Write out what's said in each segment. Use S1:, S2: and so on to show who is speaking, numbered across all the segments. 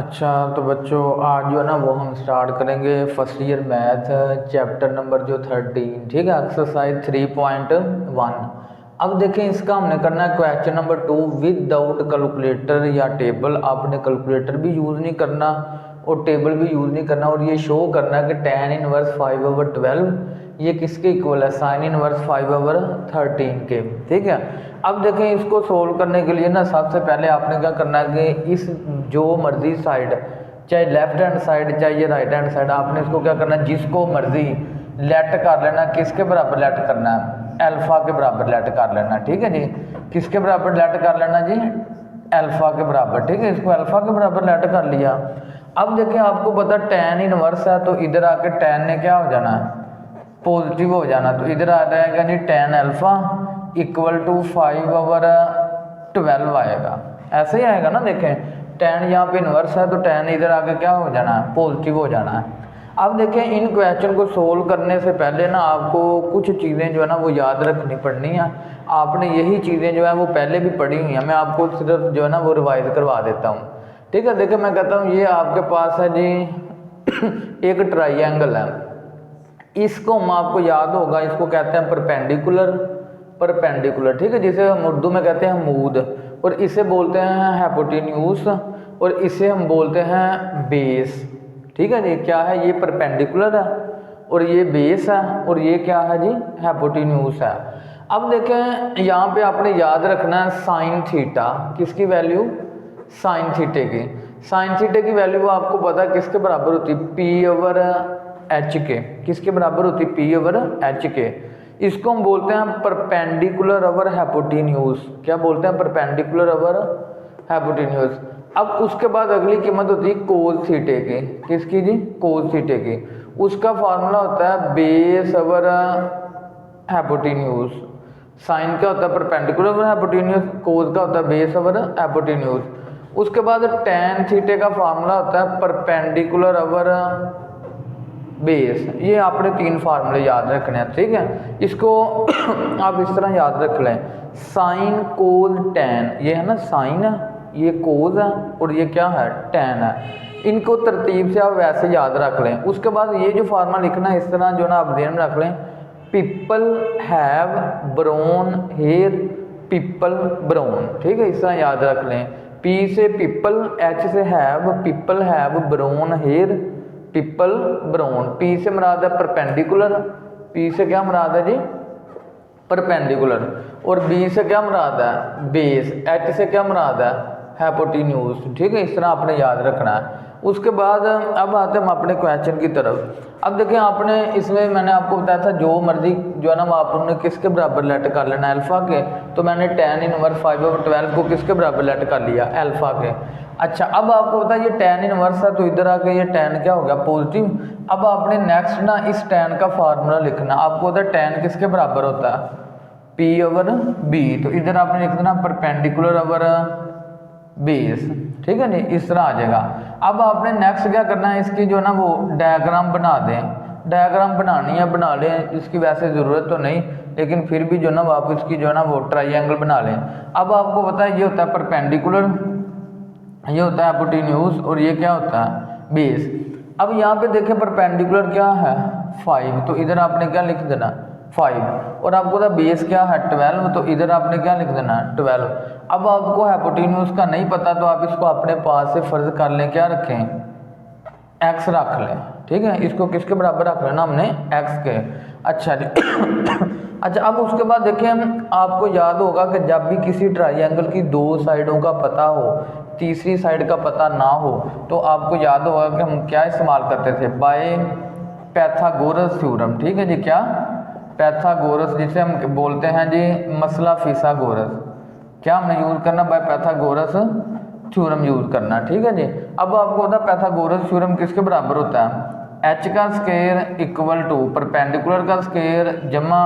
S1: अच्छा तो बच्चों आज जो है ना वो हम स्टार्ट करेंगे first year math chapter number जो 13। ठीक है, एक्सरसाइज 3.1। अब देखें इसका हमने करना है क्वेश्चन नंबर 2 विदाउट कैलकुलेटर या टेबल। आपने कैलकुलेटर भी यूज़ नहीं करना और टेबल भी यूज़ नहीं करना और ये शो करना है कि tan इनवर्स 5/12 ये किसके इक्वल है, sin इनवर्स 5/13 के। ठीक है, अब देखें इसको सोल्व करने के लिए ना सबसे पहले आपने क्या करना है कि इस जो मर्जी साइड, चाहे लेफ्ट हैंड साइड चाहे ये राइट हैंड साइड, आपने इसको क्या करना है जिसको मर्जी लेट कर लेना। किसके बराबर लेट करना है, अल्फा के बराबर लेट कर लेना। ठीक है जी, किसके बराबर लेट कर लेना जी, अल्फा के बराबर। ठीक है, इसको अल्फा के बराबर लेट कर लिया। अब देखें आपको पता tan इनवर्स है तो इधर आके tan ने क्या हो जाना है, पॉजिटिव हो जाना। तो इधर आ जाएगा जी tan अल्फा इक्वल टू 5/12 आएगा। ऐसे ही आएगा ना, देखें tan यहाँ पे इन्वर्स है तो tan इधर आके क्या हो जाना है, पॉजिटिव हो जाना है। अब देखें इन क्वेश्चन को सोल्व करने से पहले ना आपको कुछ चीज़ें जो है ना वो याद रखनी पड़नी है। आपने यही चीज़ें जो है वो पहले भी पढ़ी हुई हैं, मैं आपको सिर्फ जो है ना वो रिवाइज करवा देता हूँ। ठीक है, देखिए मैं कहता हूँ ये आपके पास है जी एक ट्राइएंगल है, इसको हम आपको याद होगा इसको कहते हैं परपेंडिकुलर। परपेंडिकुलर, ठीक है, जिसे हम उर्दू में कहते हैं मूद, और इसे बोलते हैं हाइपोटेन्यूज, और इसे हम बोलते हैं बेस। ठीक है जी, क्या है ये परपेंडिकुलर है और ये बेस है और ये क्या है जी हाइपोटेन्यूज है। अब देखें यहाँ पे आपने याद रखना है साइन थीटा, किसकी वैल्यू, साइन थीटे की। साइन थीटे की वैल्यू आपको पता है किसके बराबर होती है, p/h के। किसके बराबर होती है, p/h के। इसको हम बोलते हैं परपेंडिकुलर ओवर हाइपोटेन्यूज। क्या बोलते हैं, परपेंडिकुलर ओवर हाइपोटेन्यूज। अब उसके बाद अगली कीमत होती है कोस थीटे की। किसकी जी, कोस थीटे की। उसका फार्मूला होता है बेस ओवर हाइपोटेन्यूज। साइन का होता है परपेंडिकुलर ओवर हाइपोटेन्यूज, कोस का होता है बेस ओवर हाइपोटेन्यूज। उसके बाद tan थीटे का फार्मूला होता है परपेंडिकुलर ओवर बेस। ये आपने तीन फार्मूले याद रखने हैं। ठीक है, इसको आप इस तरह याद रख लें, साइन कोस tan, ये है ना साइन है, ये कोस है और ये क्या है tan है। इनको तरतीब से आप वैसे याद रख लें। उसके बाद ये जो फार्मूला लिखना है इस तरह जो ना आप ध्यान में रख लें, people have brown hair, people brown. ठीक है, इस तरह याद रख लें, P से पीपल, H से have, people have brown hair, people brown. P से मुराद है परपेंडिकुलर, P से क्या मुराद है जी परपेंडिकुलर, और B से क्या मुराद है बेस, H से क्या मुराद है हाइपोटेन्यूज। ठीक है, इस तरह आपने याद रखना है। उसके बाद अब आते हैं हम अपने क्वेश्चन की तरफ। अब देखिए आपने इसमें मैंने आपको बताया था जो मर्जी जो है ना आपने किसके बराबर लेट कर लेना है, अल्फा के। तो मैंने tan इनवर्स 5/12 को किसके बराबर लेट कर लिया, अल्फा के। अच्छा, अब आपको पता है ये tan इनवर्स है तो इधर आके ये tan क्या हो गया, पॉजिटिव। अब आपने नेक्स्ट ना इस tan का फार्मूला लिखना। आपको पता है tan किसके बराबर होता है, p/b। तो इधर आपने लिख देना परपेंडिकुलर ओवर बेस। ठीक है नहीं, इस तरह आ जाएगा। अब आपने नेक्स्ट क्या करना है, इसकी जो है ना वो डायग्राम बना दें। डायग्राम बनानी है बना लें, इसकी वैसे ज़रूरत तो नहीं, लेकिन फिर भी जो ना आप इसकी जो है ना वो ट्राइएंगल बना लें। अब आपको पता है ये होता है परपेंडिकुलर, ये होता है हाइपोटेन्यूज, और ये क्या होता है बेस। अब यहाँ पे देखें परपेंडिकुलर क्या है 5, तो इधर आपने क्या लिख देना 5, और आपको बेस क्या है 12, तो इधर आपने क्या लिख देना 12। अब आपको हाइपोटेन्यूज का नहीं पता तो आप इसको अपने पास से फर्ज कर लें, क्या रखें x रख लें। ठीक है, इसको किसके बराबर रख लेना हमने, x के। अच्छा जी अच्छा, अब उसके बाद देखें आपको याद होगा कि जब भी किसी ट्राइएंगल की दो साइडों का पता हो, तीसरी साइड का पता ना हो, तो आपको याद होगा कि हम क्या इस्तेमाल करते थे, बाय पैथागोरस थ्योरम। ठीक है जी, क्या पैथागोरस, जिसे हम बोलते हैं जी मसला फिसागोरस। क्या हमने यूज़ करना, बाय पैथागोरस थ्योरम यूज़ करना। ठीक है जी, अब आपको पता पैथागोरस थ्योरम किसके बराबर होता है, h का स्क्वायर इक्वल टू परपेंडिकुलर का स्क्वायर जमा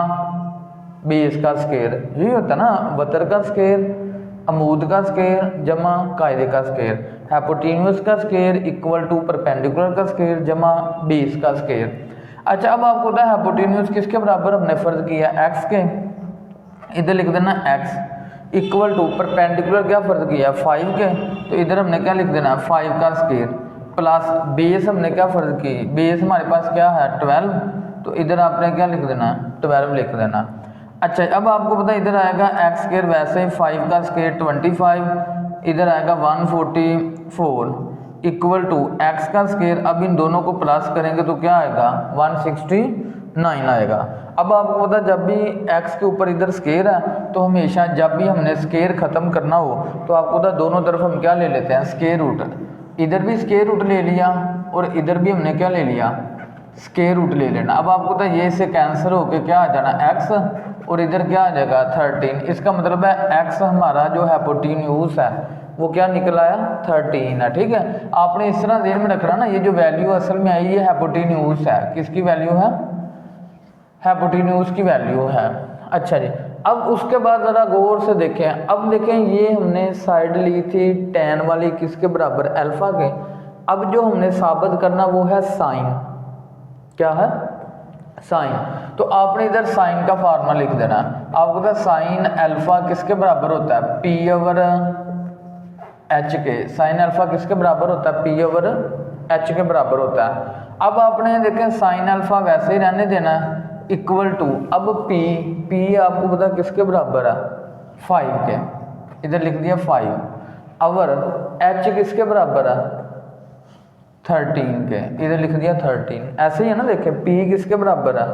S1: बेस का स्क्वायर। यही होता है ना, वतर का स्क्वायर, अमूद का स्क्वायर जमा कायदे का स्क्वायर, हाइपोटेन्यूज का स्क्वायर इक्वल टू परपेंडिकुलर का स्क्वायर जमा बेस का स्क्वायर। अच्छा, अब आपको पता है हाइपोटेन्यूज किसके बराबर हमने फर्ज किया, x के। इधर लिख देना x, इक्वल टू परपेंडिकुलर क्या फर्ज किया 5 के, तो इधर हमने क्या लिख देना 5 का स्क्वायर प्लस बेस हमने क्या फर्ज की, बेस हमारे पास क्या है 12, तो इधर आपने क्या लिख देना 12 लिख देना। अच्छा अब आपको पता है इधर आएगा एक्स स्क्वायर, वैसे ही 5 का स्क्वायर 25, इधर आएगा 144 इक्वल टू एक्स का स्क्वायर। अब इन दोनों को प्लस करेंगे तो क्या आएगा 169 आएगा। अब आपको पता जब भी x के ऊपर इधर स्क्वायर है तो हमेशा जब भी हमने स्क्वायर ख़त्म करना हो तो आपको पता दोनों तरफ हम क्या ले लेते हैं स्क्वायर रूट, इधर भी स्क्वायर रूट ले लिया और इधर भी हमने क्या ले लिया स्क्वायर रूट ले लेना। अब आपको पता ये से कैंसिल होके क्या आ जाना x और इधर क्या आ जाएगा 13। इसका मतलब है x हमारा जो हाइपोटेन्यूज है वो क्या निकला है 13 है। ठीक है, आपने इस तरह ध्यान में रखना ना, ये जो वैल्यू असल में आई ये हाइपोटेन्यूज है, किसकी वैल्यू है हाइपोटेन्यूज की वैल्यू है। अच्छा जी, अब उसके बाद ज़रा गौर से देखें, अब देखें ये हमने साइड ली थी tan वाली किसके बराबर अल्फा के। अब जो हमने साबित करना वो है साइन, क्या है साइन, तो आपने इधर साइन का फार्मूला लिख देना। आपको पता साइन अल्फा किसके बराबर होता है पी ओवर एच के, साइन अल्फा किसके बराबर होता है पी ओवर एच के बराबर होता है। अब आपने देखें साइन अल्फा वैसे ही रहने देना है इक्वल टू, अब पी आपको पता किसके बराबर है 5 के, इधर लिख दिया 5 ओवर एच किसके बराबर है 13 के, इधर लिख दिया 13। ऐसे ही है ना, देखें p किसके बराबर है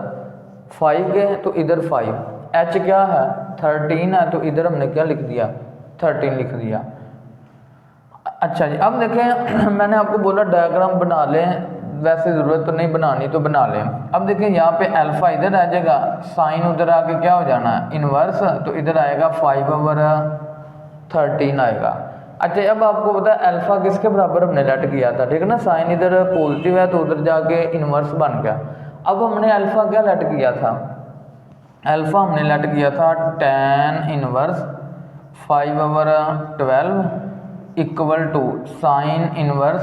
S1: 5 के, तो इधर 5, h क्या है 13 है, तो इधर हमने क्या लिख दिया 13 लिख दिया। अच्छा जी, अब देखें मैंने आपको बोला डायग्राम बना लें, वैसे ज़रूरत तो नहीं बनानी तो बना लें। अब देखें यहाँ पे अल्फ़ा इधर आ जाएगा, साइन उधर आके क्या हो जाना है इनवर्स, तो इधर आएगा 5 ओवर 13 आएगा। अच्छा अब आपको पता है अल्फ़ा किसके बराबर हमने लेट किया था, ठीक है ना, साइन इधर पॉजिटिव है तो उधर जाके इनवर्स बन गया। अब हमने अल्फ़ा क्या लेट किया था, अल्फ़ा हमने लेट किया था tan inverse 5 over 12 equal to sine inverse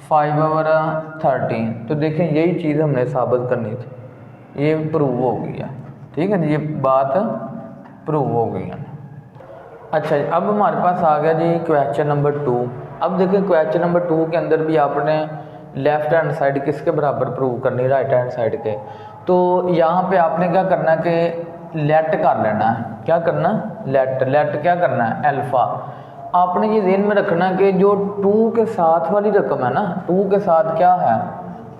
S1: 5 over 13। तो देखें यही चीज़ हमने साबित करनी थी, ये प्रूव हो गई है। ठीक है, ये बात प्रूव हो गई है। अच्छा जी, अब हमारे पास आ गया जी क्वेश्चन नंबर 2। अब देखिए क्वेश्चन नंबर 2 के अंदर भी आपने लेफ्ट हैंड साइड किसके बराबर प्रूव करनी, राइट हैंड साइड के। तो यहाँ पे आपने क्या करना है कि लेट कर लेना है, क्या करना लेट क्या करना है अल्फ़ा। आपने ये ध्यान में रखना कि जो 2 के साथ वाली रकम है ना, 2 के साथ क्या है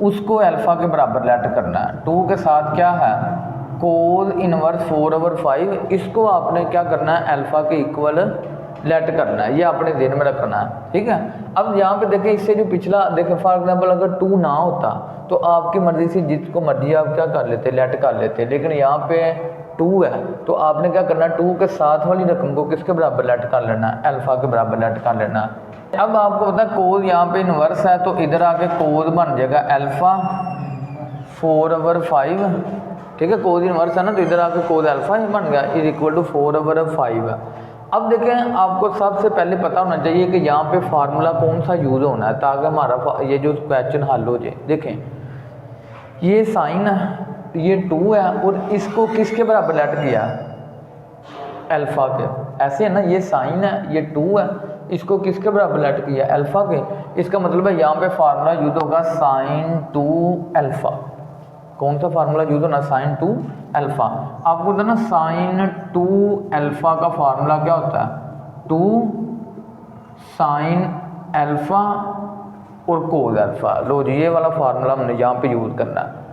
S1: उसको अल्फ़ा के बराबर लेट करना है। 2 के साथ क्या है कोस इनवर्स 4 ओवर 5, इसको आपने क्या करना है अल्फ़ा के इक्वल लेट करना है, ये आपने ध्यान में रखना है। ठीक है, अब यहाँ पे देखें इससे जो पिछला देखें फॉर एग्जांपल अगर 2 ना होता तो आपकी मर्ज़ी से जिसको मर्जी आप क्या कर लेते लेट कर लेते, लेकिन यहाँ पे 2 है तो आपने क्या करना 2 के साथ वाली रकम को किसके बराबर लेट कर लेना अल्फ़ा के बराबर लेट कर लेना। अब आपको पता है कोस यहाँ पे इनवर्स है तो इधर आके कोस बन जाएगा अल्फ़ा 4 ओवर 5। ठीक है, कोस इनवर्स है ना तो इधर आके कोस अल्फ़ा ही बन गया इज इक्वल टू 4 ओवर 5। अब देखें आपको सबसे पहले पता होना चाहिए कि यहाँ पे फार्मूला कौन सा यूज़ होना है ताकि हमारा ये जो क्वेश्चन हल हो जाए। देखें ये साइन है, ये 2 है और इसको किसके बराबर लेट किया अल्फ़ा के, ऐसे है ना, ये साइन है ये 2 है, इसको किसके बराबर लेट किया अल्फ़ा के। इसका मतलब है यहाँ पे फार्मूला यूज़ होगा साइन 2 अल्फ़ा। कौन सा फार्मूला यूज़ होना साइन 2 अल्फ़ा। आपको पता ना साइन 2 अल्फ़ा का फार्मूला क्या होता है 2 साइन अल्फ़ा और कोस अल्फ़ा। लो जी ये वाला फार्मूला हमने यहाँ पे यूज़ करना है।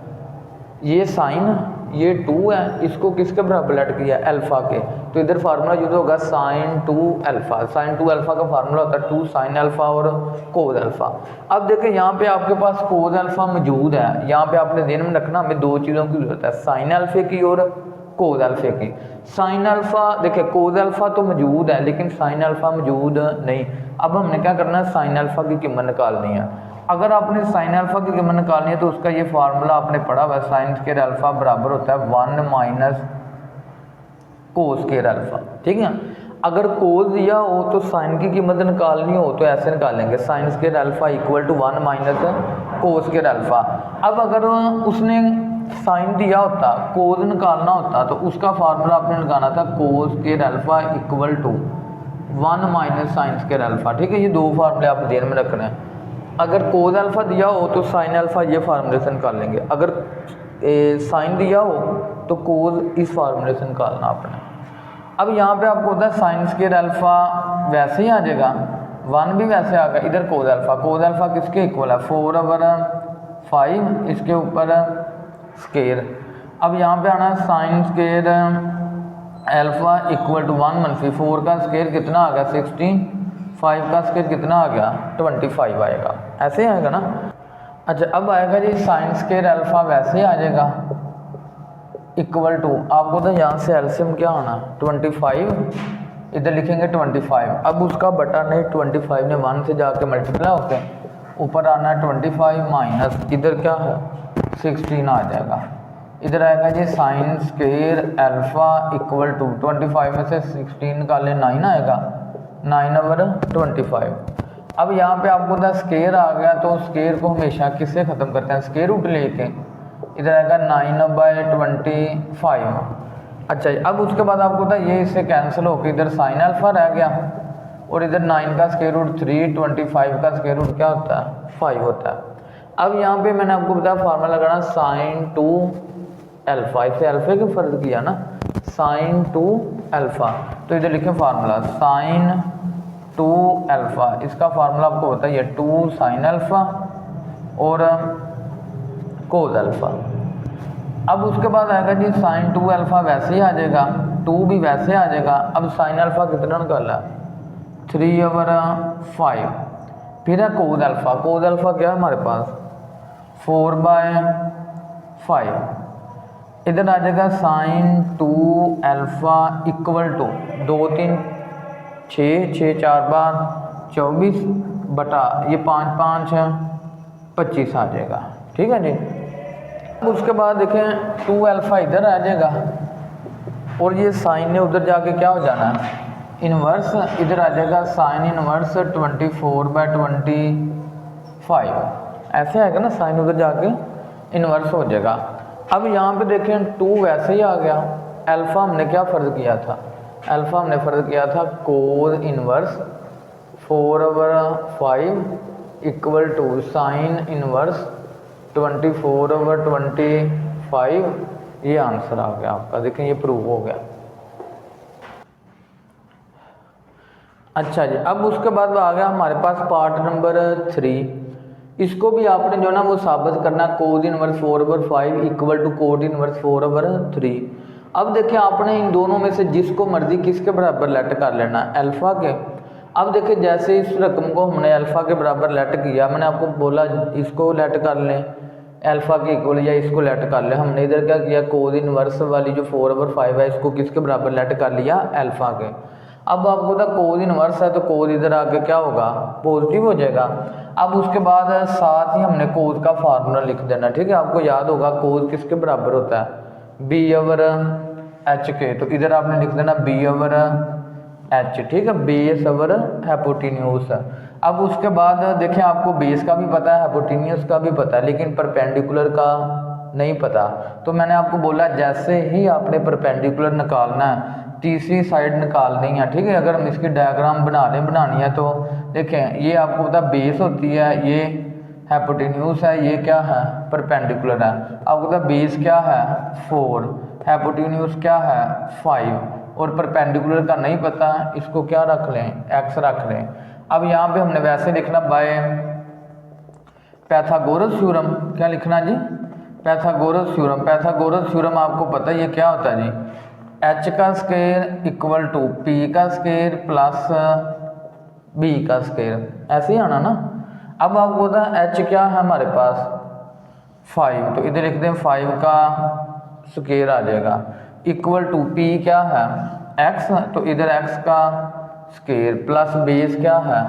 S1: ये साइन ये 2 है, इसको किसके बराबर लेट किया अल्फ़ा के, तो इधर फार्मूला यूज़ होगा साइन 2 अल्फ़ा। साइन 2 अल्फ़ा का फार्मूला होता है 2 साइन अल्फ़ा और कोस अल्फ़ा। अब देखें यहाँ पे आपके पास कोस अल्फ़ा मौजूद है, यहाँ पे आपने ध्यान में रखना हमें 2 चीज़ों की ज़रूरत है, साइन अल्फ़े की और कोस अल्फ़े की। साइन अल्फ़ा देखिए कोस अल्फ़ा तो मौजूद है लेकिन साइन अल्फ़ा मौजूद नहीं। अब हमने क्या करना है साइन अल्फ़ा की कीमत निकालनी है। अगर आपने साइन अल्फ़ा की कीमत निकालनी है तो उसका ये फार्मूला आपने पढ़ा हुआ है, साइन स्क्वायर अल्फ़ा बराबर होता है 1 माइनस कोस स्क्वायर अल्फ़ा। ठीक है, अगर कोस दिया हो तो साइन की कीमत निकालनी हो तो ऐसे निकालेंगे sine square alpha equal to 1 minus cos square alpha. अब अगर उसने साइन दिया होता, कोज निकालना होता, तो उसका फार्मूला आपने लगाना था cos square alpha equal to 1 minus sine square alpha. ठीक है, ये दो फार्मूले आप ध्यान में रखना है। अगर कोज अल्फा दिया हो तो साइन अल्फा ये फार्मूले से निकाल लेंगे, अगर साइन दिया हो तो कोज इस फार्मूले से निकालना आपने। अब यहाँ पे आपको होता है साइन स्क्वायर अल्फा वैसे ही आ जाएगा, 1 भी वैसे आ गया, इधर कोज अल्फा किसके इक्वल है 4/5 इसके ऊपर स्क्वायर। अब यहाँ पे आना sine square alpha equal to 1 - 4 का स्क्वायर कितना आ गया 16, 5 का स्क्वायर कितना आ गया 25 आएगा, ऐसे आएगा ना। अच्छा अब आएगा जी साइन स्क्वायर अल्फा वैसे आ जाएगा इक्वल टू, आपको तो यहाँ से एलसीएम क्या आना 25, इधर लिखेंगे 25, अब उसका बटा नहीं 25 ने 1 से जाके मल्टीप्लाई होके ऊपर आना 25 माइनस इधर क्या है 16 आ जाएगा। इधर आएगा जी sine square alpha equal to 25 में से 16 निकाले 9 आएगा, 9/25। अब यहाँ पे आपको द स्क्वायर आ गया, तो स्क्वायर को हमेशा किससे ख़त्म करते हैं स्क्वायर रूट लेके, इधर आएगा 9/25। अच्छा अब उसके बाद आपको था ये इससे कैंसिल होकर इधर साइन अल्फा रह गया, और इधर 9 का स्क्वायर रूट 3, 25 का स्क्वायर रूट क्या होता है 5 होता है। अब यहाँ पे मैंने आपको बताया फार्मूला लगाना साइन 2 अल्फा, इससे अल्फा का फर्क किया ना साइन 2 अल्फा, तो इधर लिखे फार्मूला साइन 2 अल्फा, इसका फार्मूला आपको होता है ये 2 साइन अल्फा और कोज अल्फा। अब उसके बाद आएगा जी साइन 2 अल्फा वैसे ही आ जाएगा, 2 भी वैसे आ जाएगा। अब साइन अल्फा कितना निकाला 3/5, फिर है कोज अल्फा क्या है हमारे पास 4/5, इधर आ जाएगा साइन 2 अल्फा इक्वल टू 2 3 6 6 4 बार 24 बटा ये 5 5 25 आ जाएगा। ठीक है जी। उसके बाद देखें 2 अल्फा इधर आ जाएगा, और ये साइन ने उधर जाके क्या हो जाना है इन्वर्स, इधर आ जाएगा साइन इन्वर्स 24/25, ऐसे आएगा ना साइन उधर जाके इन्वर्स हो जाएगा। अब यहाँ पे देखें 2 वैसे ही आ गया, अल्फा हमने क्या फ़र्ज किया था, अल्फा हमने फ़र्ज किया था cos inverse 4/5 equal to sine inverse 24/25, ये आंसर आ गया आपका। देखें ये प्रूव हो गया। अच्छा जी, अब उसके बाद आ गया हमारे पास पार्ट नंबर 3। इसको भी आपने जो ना वो साबित करना cos inverse 4/5 equal to cot inverse 4/3। अब देखिए आपने इन दोनों में से जिसको मर्जी किसके बराबर लेट कर लेना अल्फा के। अब देखिए जैसे इस रकम को हमने अल्फा के बराबर लेट किया, मैंने आपको बोला इसको लेट कर लें अल्फा के इक्वल या इसको लेट कर ले, हमने इधर क्या किया कोज इनवर्स वाली जो 4/5 है इसको किसके बराबर लेट कर लिया अल्फा के। अब आपको पता कोज इनवर्स है तो कोज इधर आके क्या होगा पॉजिटिव हो जाएगा। अब उसके बाद साथ ही हमने कोज का फार्मूला लिख देना। ठीक है, आपको याद होगा कोज किसके बराबर होता है b/h के, तो इधर आपने लिख देना b/h। ठीक है, बेस/हाइपोटेन्यूज। अब उसके बाद देखें आपको बेस का भी पता है हाइपोटेन्यूज का भी पता है, लेकिन परपेंडिकुलर का नहीं पता। तो मैंने आपको बोला जैसे ही आपने परपेंडिकुलर निकालना है तीसरी साइड निकालनी है। ठीक है, अगर हम इसकी डायग्राम बनानी है तो देखें ये आपको पता बेस होती है, ये हाइपोटेन्यूज है, ये क्या है परपेंडिकुलर है। आपको पता बेस क्या है 4, हाइपोटेन्यूज क्या है 5, और परपेंडिकुलर का नहीं पता, इसको क्या रख लें x रख लें। अब यहाँ पे हमने वैसे लिखना बाय पैथागोरस थ्योरम, क्या लिखना जी पैथागोरस थ्योरम। पैथागोरस थ्योरम आपको पता है ये क्या होता है जी h का स्क्वायर इक्वल टू p का स्क्वायर प्लस b का स्क्वायर, ऐसे ही आना ना। अब आपको पता है h क्या है हमारे पास 5, तो इधर लिख दें 5 का स्क्वायर आ जाएगा इक्वल टू p क्या है x, तो इधर x का स्क्वायर प्लस बेस क्या है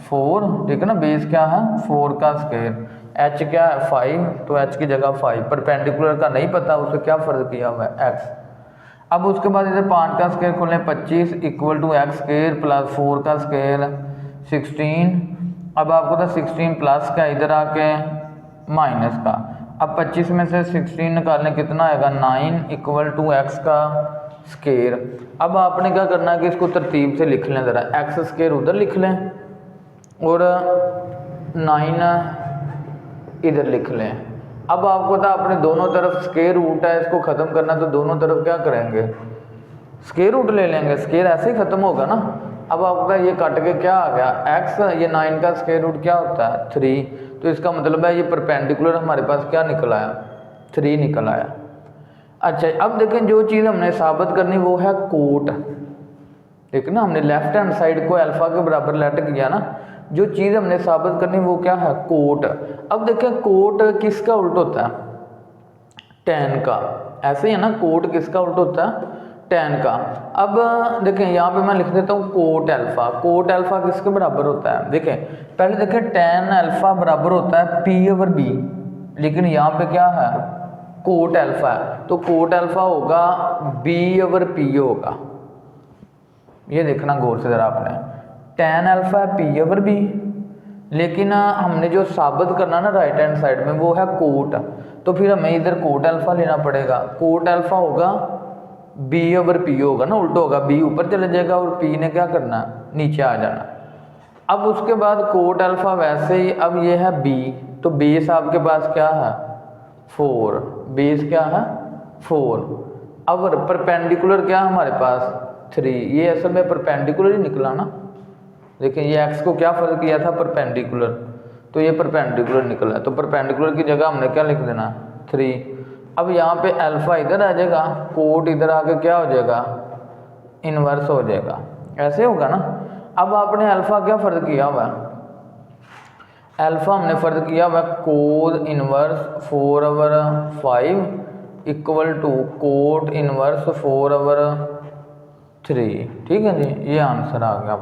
S1: 4। ठीक है ना, बेस क्या है 4 का स्क्वायर, h क्या है 5, तो h की जगह 5, परपेंडिकुलर का नहीं पता उसे क्या फर्क किया हुआ है x। अब उसके बाद इधर 5 का स्क्वायर खोलें 25 equal to x square plus 4 का स्क्वायर 16। अब आपको तो 16 प्लस का इधर आके माइनस का। अब 25 में से 16 निकालने कितना आएगा 9 इक्वल टू एक्स का स्केयर। अब आपने क्या करना है कि इसको तरतीब से लिख लें ज़रा, एक्स स्केयर उधर लिख लें और 9 इधर लिख लें। अब आपको पता अपने दोनों तरफ स्केयर रूट है, इसको ख़त्म करना तो दोनों तरफ क्या करेंगे स्केयर रूट ले लेंगे, स्केयर ऐसे ही ख़त्म होगा ना। अब आपको पता ये कट के क्या आ गया एक्स, ये 9 का स्केयर रूट क्या होता है 3, तो इसका मतलब है ये परपेंडिकुलर हमारे पास क्या निकल आया 3 निकल आया। अच्छा अब देखें जो चीज़ हमने साबित करनी वो है कोट, ठीक है ना, हमने लेफ्ट हैंड साइड को अल्फा के बराबर लेट किया ना, जो चीज़ हमने साबित करनी वो क्या है कोट। अब देखें कोट किसका उल्ट होता है tan का, ऐसे ही है ना, कोट किसका उल्ट होता है tan का। अब देखें यहाँ पे मैं लिख देता हूँ कोट अल्फा, कोट अल्फा किसके बराबर होता है, देखें पहले देखें tan अल्फा बराबर होता है p/b, लेकिन यहाँ पे क्या है कोट अल्फा है, तो कोट अल्फा होगा b/p होगा। ये देखना गौर से ज़रा आपने, tan अल्फा है p/b, लेकिन हमने जो साबित करना ना राइट हैंड साइड में वो है कोट, तो फिर हमें इधर कोट अल्फा लेना पड़ेगा। कोट अल्फा होगा b/p होगा ना, उल्टा होगा, b ऊपर चले जाएगा और p ने क्या करना नीचे आ जाना। अब उसके बाद कोट अल्फा वैसे ही, अब ये है b, तो बेस आपके पास क्या है 4, बेस क्या है 4। अब परपेंडिकुलर क्या हमारे पास 3, ये असल में परपेंडिकुलर ही निकला ना, देखिए ये x को क्या फर्क किया था परपेंडिकुलर, तो ये परपेंडिकुलर निकला, तो परपेंडिकुलर की जगह हमने क्या लिख देना 3। अब यहाँ पे अल्फा इधर आ जाएगा, कोट इधर आके क्या हो जाएगा इन्वर्स हो जाएगा, ऐसे होगा ना। अब आपने अल्फा क्या फर्ज किया हुआ है, अल्फा हमने फर्ज किया हुआ cot inverse 4/5 equal to cot inverse 4/3, ठीक है जी, ये आंसर आ गया।